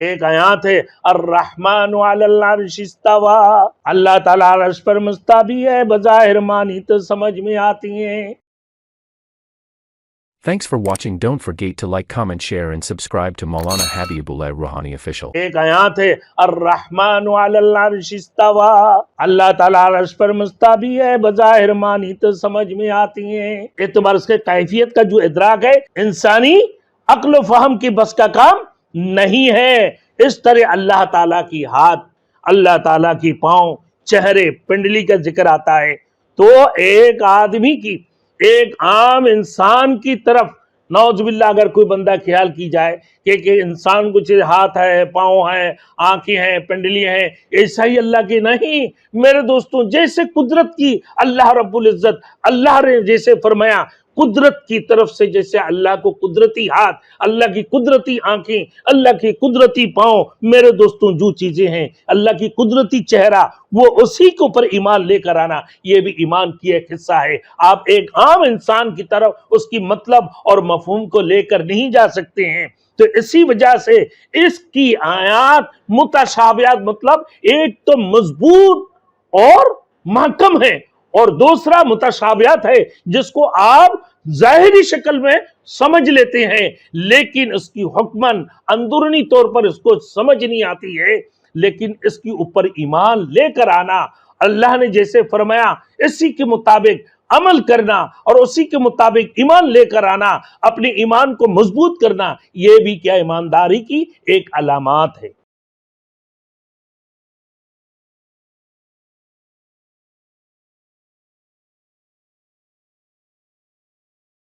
ایک آیات ہے الرحمن علی العرش استوى، اللہ تعالیٰ عرش پر مستوی ہے، بظاہر معنی تو سمجھ میں آتی ہیں۔ Thanks for watching. Don't forget to like, comment, share and subscribe to Maulana Habibullah Rohani official. ایک آیات ہے الرحمن علی العرش استوى، اللہ تعالیٰ عرش پر مستوی ہے، بظاہر معنی تو سمجھ میں آتی ہیں۔ اعتبار اس کے کیفیت کا جو ادراک ہے انسانی عقل و فہم کی بس کا کام نہیں ہے۔ اس طرح اللہ تعالیٰ کی ہاتھ، اللہ تعالیٰ کی پاؤں، چہرے، پنڈلی کا ذکر آتا ہے تو ایک آدمی کی، ایک عام انسان کی طرف نعوذ باللہ اگر کوئی بندہ خیال کی جائے کہ انسان کچھ ہاتھ ہے، پاؤں ہے، آنکھیں ہیں، پنڈلی ہیں، ایسا ہی اللہ کی نہیں میرے دوستوں۔ جیسے قدرت کی اللہ رب العزت، اللہ نے جیسے فرمایا قدرت کی طرف سے، جیسے اللہ کو قدرتی ہاتھ، اللہ کی قدرتی آنکھیں، اللہ کی قدرتی پاؤں، میرے دوستوں جو چیزیں ہیں، اللہ کی قدرتی چہرہ، وہ اسی کے اوپر ایمان لے کر آنا، یہ بھی ایمان کی ایک حصہ ہے۔ آپ ایک عام انسان کی طرف اس کی مطلب اور مفہوم کو لے کر نہیں جا سکتے ہیں۔ تو اسی وجہ سے اس کی آیات متشابہات، مطلب ایک تو مضبوط اور محکم ہے، اور دوسرا متشابہات ہے جس کو آپ ظاہری شکل میں سمجھ لیتے ہیں لیکن اس کی حکمن اندرونی طور پر اس کو سمجھ نہیں آتی ہے، لیکن اس کی اوپر ایمان لے کر آنا، اللہ نے جیسے فرمایا اسی کے مطابق عمل کرنا اور اسی کے مطابق ایمان لے کر آنا، اپنے ایمان کو مضبوط کرنا، یہ بھی کیا ایمانداری کی ایک علامات ہے۔